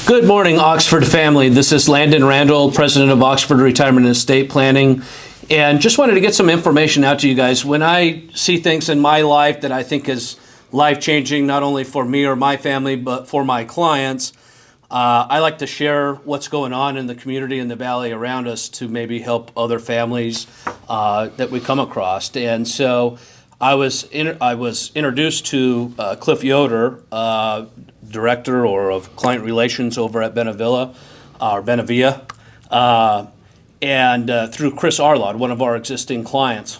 Good morning, Oxford family. This is Landon Randall, president of Oxford Retirement and Estate Planning, and just wanted to get some information out to you guys. When I see things in my life that I think is life-changing, not only for me or my family, but for my clients, I like to share what's going on in the community in the valley around us to maybe help other families that we come across. And so I was introduced to 𝗀𝗵𝗿𝗃𝗲, director or of client relations over at Benevilla, or Benevilla, and through Chris Arlod, one of our existing clients.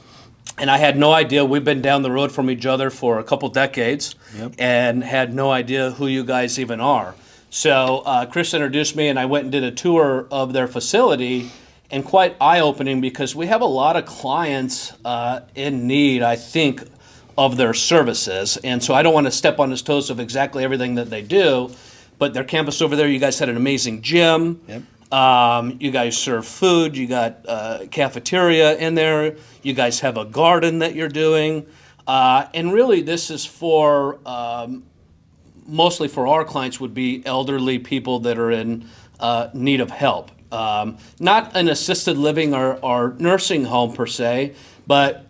And I had no idea. We've been down the road from each other for a couple decades, and had no idea who you guys even are. So Chris introduced me, and I went and did a tour of their facility, and quite eye-opening because we have a lot of clients in need, I think, of their services. And so I don't want to step on his toes of exactly everything that they do, but their campus over there, you guys had an amazing gym. You guys serve food. You got cafeteria in there. You guys have a garden that you're doing. And really this is for, mostly for our clients would be elderly people that are in need of help. Not an assisted living or nursing home per se, but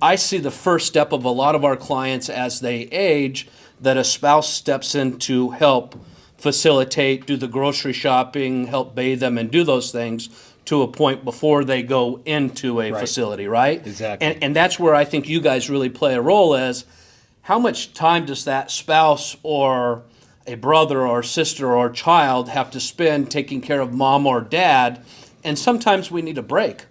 I see the first step of a lot of our clients as they age, that a spouse steps in to help facilitate, do the grocery shopping, help bathe them, and do those things to a point before they go into a facility, right? Exactly. And that's where I think you guys really play a role as how much time does that spouse or a brother or sister or child have to spend taking care of mom or dad? And sometimes we need a break.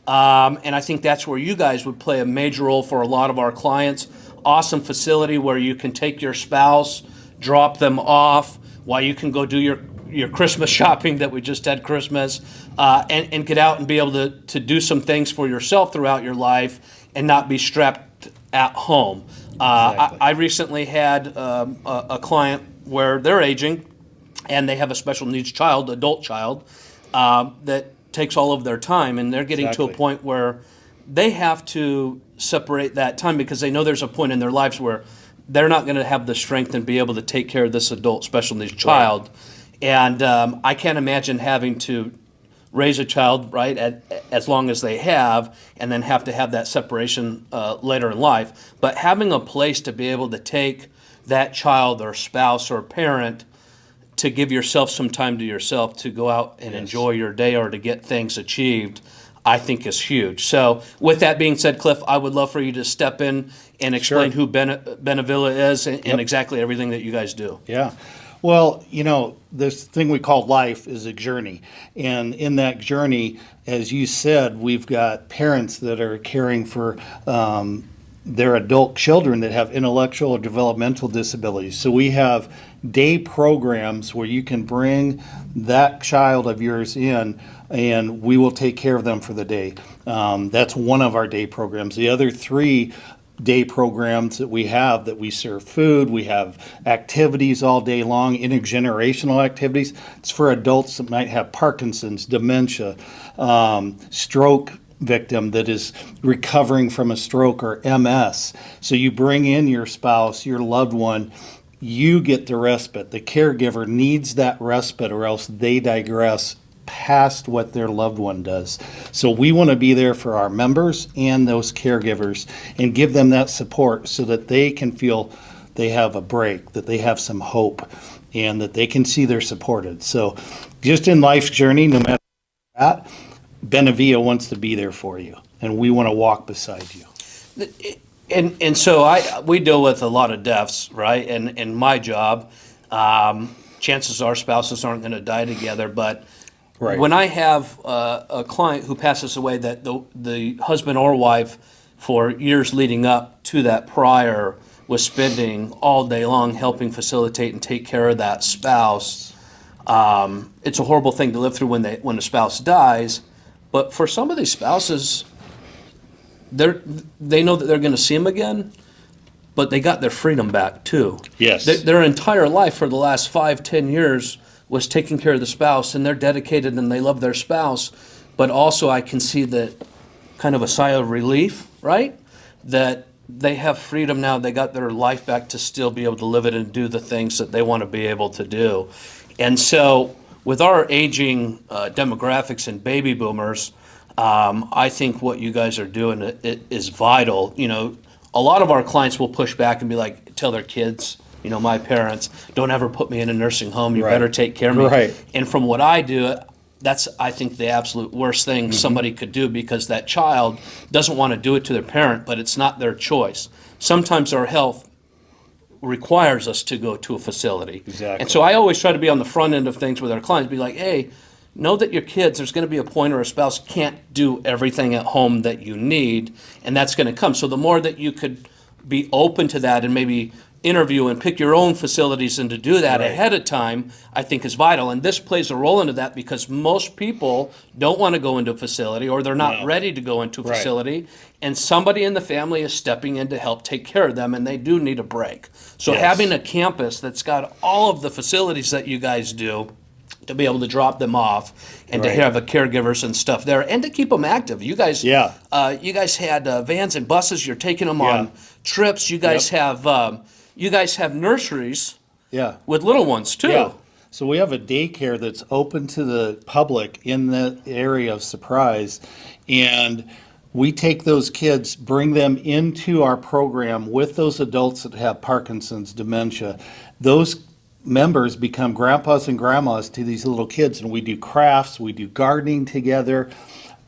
And I think that's where you guys would play a major role for a lot of our clients. Awesome facility where you can take your spouse, drop them off, while you can go do your Christmas shopping that we just had Christmas, and get out and be able to do some things for yourself throughout your life and not be strapped at home. Exactly. I recently had a client where they're aging and they have a special needs child, adult child, that takes all of their time, and they're getting to a point where they have to separate that time because they know there's a point in their lives where they're not going to have the strength and be able to take care of this adult special needs child. And I can't imagine having to raise a child, right, as long as they have, and then have to have that separation later in life. But having a place to be able to take that child or spouse or parent to give yourself some time to yourself to go out and enjoy your day or to get things achieved, I think is huge. So with that being said, Cliff, I would love for you to step in and explain who Benevilla is and exactly everything that you guys do. Yeah. Well, you know, this thing we call life is a journey. And in that journey, as you said, we've got parents that are caring for their adult children that have intellectual or developmental disabilities. So we have day programs where you can bring that child of yours in and we will take care of them for the day. That's one of our day programs. The other 3 day programs that we serve food, we have activities all day long, intergenerational activities. It's for adults that might have Parkinson's, dementia, stroke victim that is recovering from a stroke or MS. So you bring in your spouse, your loved one, you get the respite. The caregiver needs that respite or else they digress past what their loved one does. So we want to be there for our members and those caregivers and give them that support so that they can feel they have a break, that they have some hope, and that they can see they're supported. So just in life's journey, no matter what, Benevilla wants to be there for you, and we want to walk beside you. And so we deal with a lot of deaths, right? And in my job, chances are spouses aren't going to die together, but when I have a client who passes away that the husband or wife for years leading up to that prior was spending all day long helping facilitate and take care of that spouse, it's a horrible thing to live through when a spouse dies. But for some of these spouses, they know that they're going to see him again, but they got their freedom back too. Yes. Their entire life for the last 5-10 years was taking care of the spouse, and they're dedicated and they love their spouse. But also I can see that kind of a sigh of relief, right? That they have freedom now. They got their life back to still be able to live it and do the things that they want to be able to do. And so with our aging demographics and baby boomers, I think what you guys are doing is vital. You know, a lot of our clients will push back and be like, tell their kids, you know, my parents, don't ever put me in a nursing home. You better take care of me. Right. And from what I do, that's, I think, the absolute worst thing somebody could do, because that child doesn't want to do it to their parent, but it's not their choice. Sometimes our health requires us to go to a facility. Exactly. And so I always try to be on the front end of things with our clients, be like, hey, know that your kids, there's going to be a point or a spouse can't do everything at home that you need, and that's going to come. So the more that you could be open to that and maybe interview and pick your own facilities and to do that ahead of time, I think is vital. And this plays a role into that, because most people don't want to go into a facility, or they're not ready to go into a facility, and somebody in the family is stepping in to help take care of them, and they do need a break. So having a campus that's got all of the facilities that you guys do, to be able to drop them off and to have a caregivers and stuff there, and to keep them active. You guys, you guys had vans and buses. You're taking them on trips. You guys have nurseries with little ones too. Yeah. So we have a daycare that's open to the public in the area of Surprise, and we take those kids, bring them into our program with those adults that have Parkinson's, dementia. Those members become grandpas and grandmas to these little kids, and we do crafts, we do gardening together,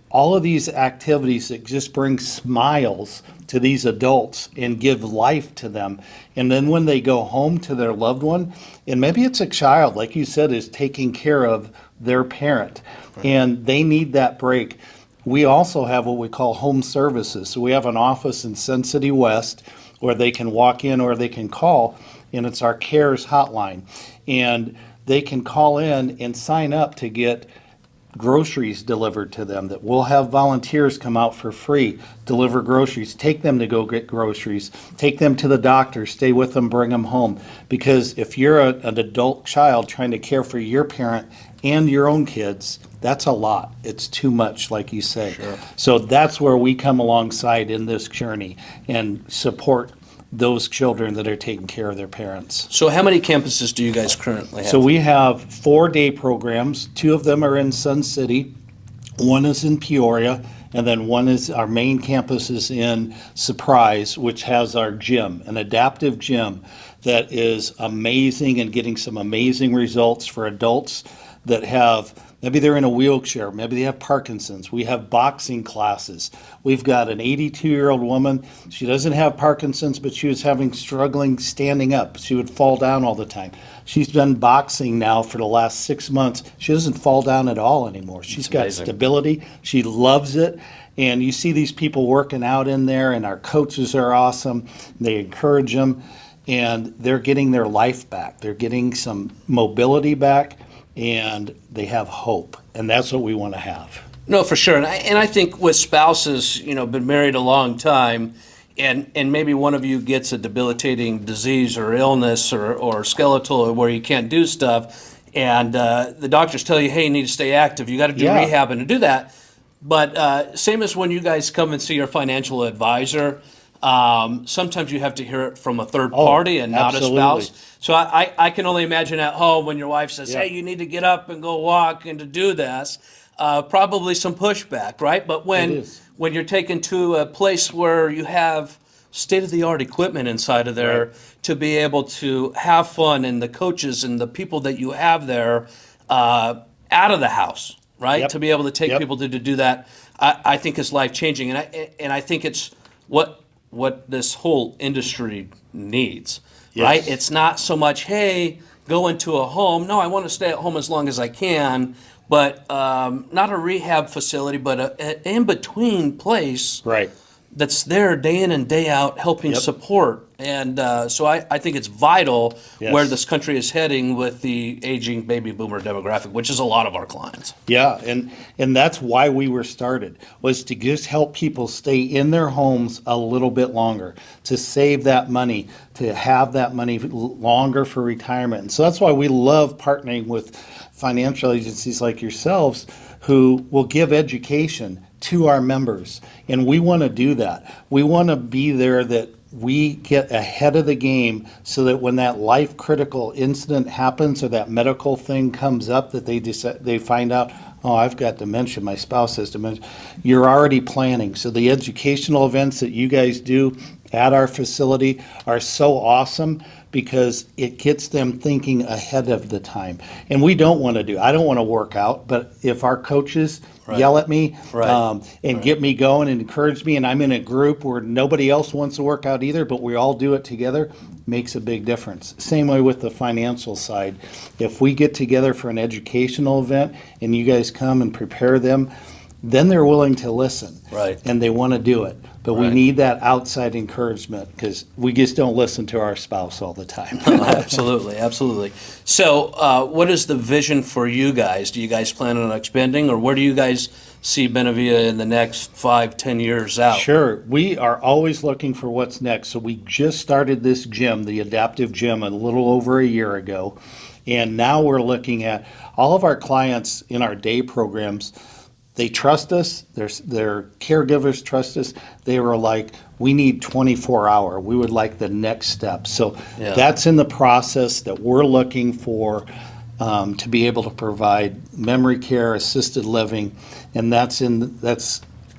all of these activities that just bring smiles to these adults and give life to them. And then when they go home to their loved one, and maybe it's a child, like you said, is taking care of their parent, and they need that break. We also have what we call home services. So we have an office in Sun City West where they can walk in or they can call, and it's our CARES hotline. And they can call in and sign up to get groceries delivered to them, that we'll have volunteers come out for free, deliver groceries, take them to go get groceries, take them to the doctor, stay with them, bring them home. Because if you're an adult child trying to care for your parent and your own kids, that's a lot. It's too much, like you say. So that's where we come alongside in this journey and support those children that are taking care of their parents. So how many campuses do you guys currently have? So we have 4-day programs. 2 of them are in Sun City. 1 is in Peoria, and then 1 is our main campus is in Surprise, which has our gym, an adaptive gym that is amazing and getting some amazing results for adults that have, maybe they're in a wheelchair, maybe they have Parkinson's. We have boxing classes. We've got an 82-year-old woman. She doesn't have Parkinson's, but she was struggling standing up. She would fall down all the time. She's done boxing now for the last 6 months. She doesn't fall down at all anymore. She's got stability. She loves it. And you see these people working out in there, and our coaches are awesome. They encourage them, and they're getting their life back. They're getting some mobility back, and they have hope, and that's what we want to have. No, for sure. And I think with spouses, you know, been married a long time, and maybe one of you gets a debilitating disease or illness or skeletal where you can't do stuff, and the doctors tell you, hey, you need to stay active. You got to do rehab and to do that. But same as when you guys come and see your financial advisor, sometimes you have to hear it from a third party and not a spouse. So I can only imagine at home when your wife says, hey, you need to get up and go walk and to do this, probably some pushback, right? But when you're taken to a place where you have state-of-the-art equipment inside of there to be able to have fun, and the coaches and the people that you have there out of the house, right? To be able to take people to do that, I think is life-changing. And I think it's what this whole industry needs, right? It's not so much, hey, go into a home. No, I want to stay at home as long as I can, but not a rehab facility, but an in-between place that's there day in and day out helping support. And so I think it's vital where this country is heading with the aging baby boomer demographic, which is a lot of our clients. Yeah, and that's why we were started, was to just help people stay in their homes a little bit longer, to save that money, to have that money longer for retirement. And so that's why we love partnering with financial agencies like yourselves who will give education to our members. And we want to do that. We want to be there that we get ahead of the game so that when that life critical incident happens or that medical thing comes up that they find out, oh, I've got dementia, my spouse has dementia, you're already planning. So the educational events that you guys do at our facility are so awesome because it gets them thinking ahead of the time. And I don't want to work out, but if our coaches yell at me and get me going and encourage me, and I'm in a group where nobody else wants to work out either, but we all do it together, makes a big difference. Same way with the financial side. If we get together for an educational event and you guys come and prepare them, then they're willing to listen. Right. And they want to do it. But we need that outside encouragement because we just don't listen to our spouse all the time. Absolutely, absolutely. So what is the vision for you guys? Do you guys plan on expanding, or where do you guys see Benevilla in the next 5-10 years out? Sure. We are always looking for what's next. So we just started this gym, the adaptive gym, a little over a year ago. And now we're looking at all of our clients in our day programs. They trust us, their caregivers trust us. They were like, we need 24-hour. We would like the next step. So that's in the process that we're looking for to be able to provide memory care, assisted living, and that's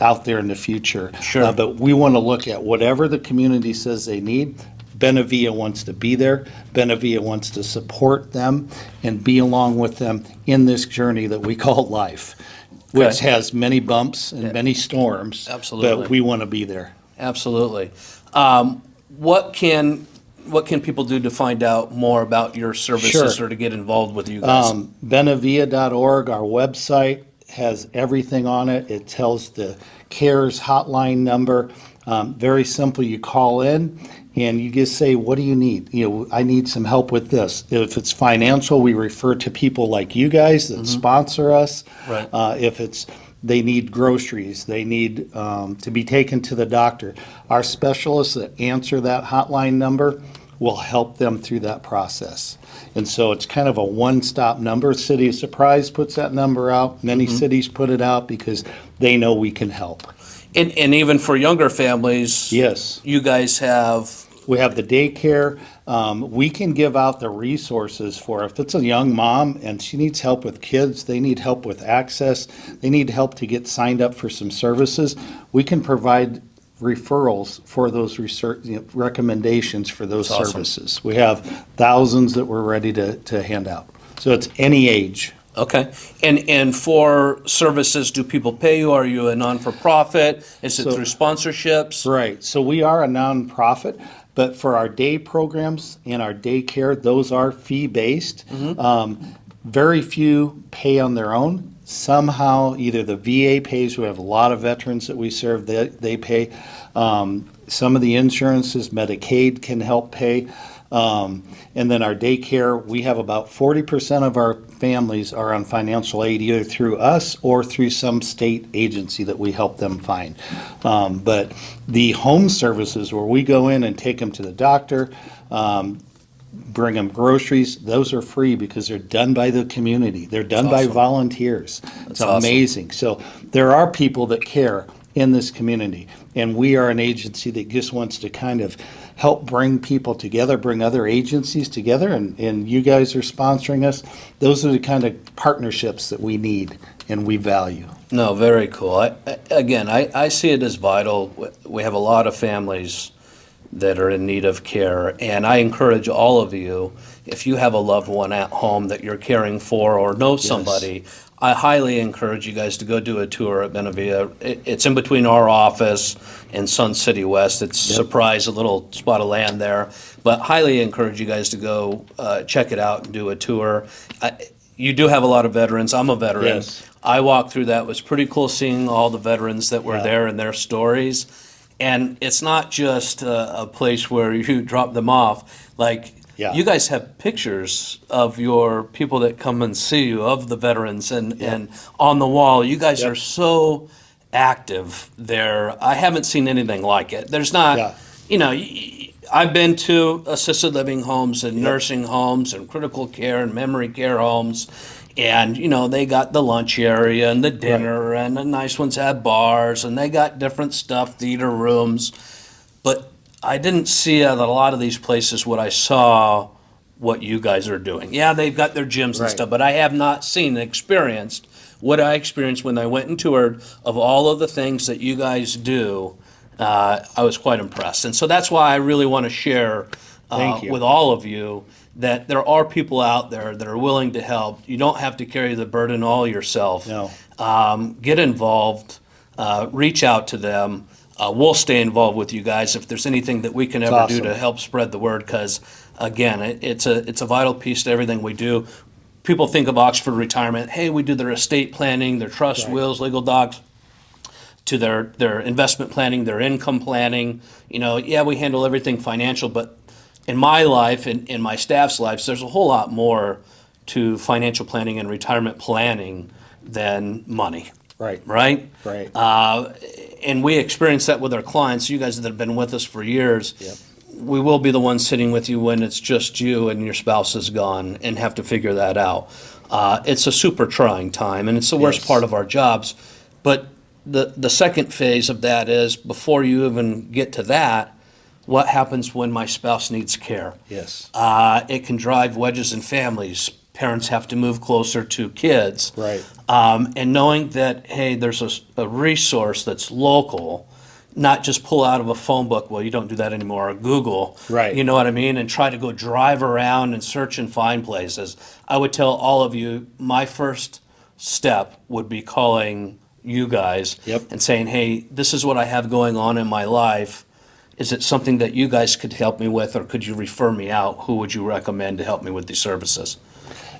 out there in the future. Sure. But we want to look at whatever the community says they need. Benevilla wants to be there. Benevilla wants to support them and be along with them in this journey that we call life, which has many bumps and many storms. Absolutely. But we want to be there. Absolutely. What can people do to find out more about your services or to get involved with you guys? Benevilla.org, our website, has everything on it. It tells the CARES hotline number. Very simple. You call in and you just say, what do you need? I need some help with this. If it's financial, we refer to people like you guys that sponsor us. Right. If they need groceries, they need to be taken to the doctor. Our specialists that answer that hotline number will help them through that process. And so it's kind of a one-stop number. City of Surprise puts that number out. Many cities put it out because they know we can help. And even for younger families, yes, you guys we have the daycare. We can give out the resources for if it's a young mom and she needs help with kids, they need help with access, they need help to get signed up for some services. We can provide referrals for those recommendations for those services. We have thousands that we're ready to hand out. So it's any age. Okay. And for services, do people pay you? Are you a non-for-profit? Is it through sponsorships? Right. So we are a nonprofit, but for our day programs and our daycare, those are fee-based. Very few pay on their own. Somehow, either the VA pays, we have a lot of veterans that we serve, they pay. Some of the insurances, Medicaid can help pay. And then our daycare, we have about 40% of our families are on financial aid either through us or through some state agency that we help them find. But the home services where we go in and take them to the doctor, bring them groceries, those are free because they're done by the community. They're done by volunteers. It's amazing. So there are people that care in this community, and we are an agency that just wants to kind of help bring people together, bring other agencies together, and you guys are sponsoring us. Those are the kind of partnerships that we need and we value. No, very cool. I see it as vital. We have a lot of families that are in need of care, and I encourage all of you, if you have a loved one at home that you're caring for or know somebody, I highly encourage you guys to go do a tour at Benevilla. It's in between our office and Sun City West. It's Surprise, a little spot of land there. But highly encourage you guys to go check it out and do a tour. You do have a lot of veterans. I'm a veteran. Yes. I walked through that. It was pretty cool seeing all the veterans that were there and their stories. And it's not just a place where you drop them off. You guys have pictures of your people that come and see you, of the veterans, and on the wall. You guys are so active there. I haven't seen anything like it. There's not, I've been to assisted living homes and nursing homes and critical care and memory care homes. And, they got the lunch area and the dinner, and the nice ones had bars, and they got different stuff, theater rooms. But I didn't see at a lot of these places what I saw what you guys are doing. Yeah, they've got their gyms and Right. stuff, but I have not seen and experienced what I experienced when I went and toured of all of the things that you guys do. I was quite impressed. And so that's why I really want to share Thank you. with all of you that there are people out there that are willing to help. You don't have to carry the burden all yourself. No. Get involved, reach out to them. We'll stay involved with you guys if there's anything that we can ever do awesome. to help spread the word, because again, it's a vital piece to everything we do. People think of Oxford Retirement, hey, we do their estate planning, their trust, Right. wills, legal docs, to their investment planning, their income planning. You know, yeah, we handle everything financial, but in my life and in my staff's lives, there's a whole lot more to financial planning and retirement planning than money. Right. Right? Right. And we experience that with our clients. You guys that have been with us for years, Yep. we will be the ones sitting with you when it's just you and your spouse is gone and have to figure that out. It's a super trying time, and it's the worst Yes. part of our jobs. But the second phase of that is, before you even get to that, what happens when my spouse needs care? Yes. It can drive wedges in families. Parents have to move closer to kids. Right. And knowing that, hey, there's a resource that's local, not just pull out of a phone book, well, you don't do that anymore, or Google. Right. You know what I mean? And try to go drive around and search and find places. I would tell all of you, my first step would be calling you guys Yep. and saying, hey, this is what I have going on in my life. Is it something that you guys could help me with, or could you refer me out? Who would you recommend to help me with these services?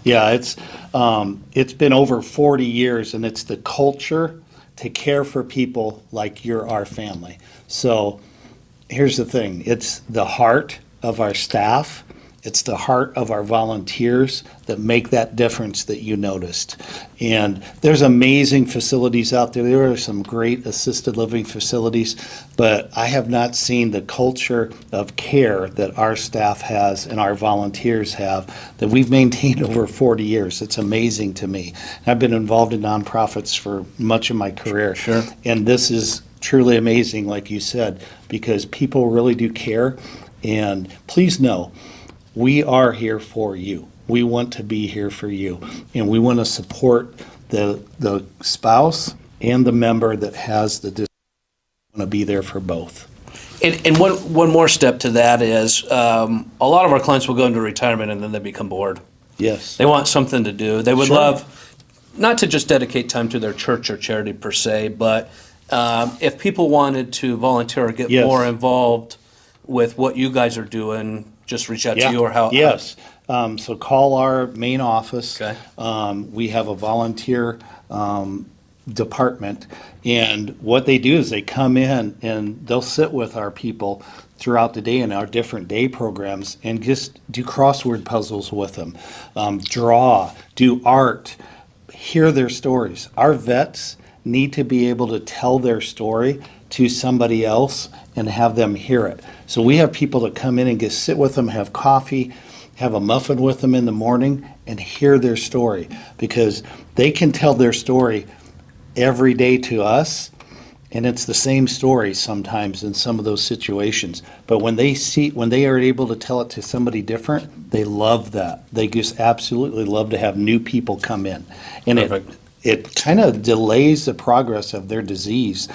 Yeah, it's been over 40 years, and it's the culture to care for people like you're our family. So here's the thing. It's the heart of our staff. It's the heart of our volunteers that make that difference that you noticed. And there's amazing facilities out there. There are some great assisted living facilities, but I have not seen the culture of care that our staff has and our volunteers have that we've maintained over 40 years. It's amazing to me. I've been involved in nonprofits for much of my career. Sure. And this is truly amazing, like you said, because people really do care. And please know, we are here for you. We want to be here for you. And we want to support the spouse and the member that has the disability. We want to be there for both. And one more step to that is, a lot of our clients will go into retirement and then they become bored. Yes. They want something to do. They would Sure. love not to just dedicate time to their church or charity per se, but if people wanted to volunteer or get Yes. more involved with what you guys are doing, just reach out to you, or how? Yes. So call our main office. Okay. We have a volunteer department, and what they do is they come in and they'll sit with our people throughout the day in our different day programs and just do crossword puzzles with them, draw, do art, hear their stories. Our vets need to be able to tell their story to somebody else and have them hear it. So we have people that come in and just sit with them, have coffee, have a muffin with them in the morning, and hear their story, because they can tell their story every day to us, and it's the same story sometimes in some of those situations. But when they are able to tell it to somebody different, they love that. They just absolutely love to have new people come in. And Perfect. it kind of delays the progress of their disease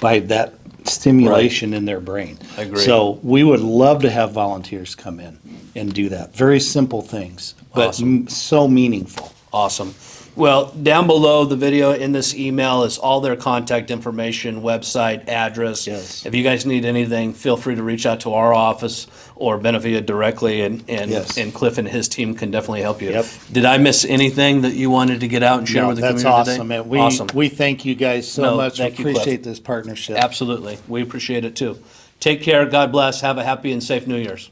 by that stimulation in their brain. I agree. So we would love to have volunteers come in and do that. Very simple things, but Awesome. so meaningful. Awesome. Well, down below the video in this email is all their contact information, website, address. Yes. If you guys need anything, feel free to reach out to our office or Benevilla directly, and Yes. Cliff and his team can definitely help you. Yep. Did I miss anything that you wanted to get out and share No, with the that's community awesome. today? And we, Awesome. we thank you guys so No, much. We thank you, Cliff. appreciate this partnership. Absolutely. We appreciate it too. Take care. God bless. Have a happy and safe New Year's.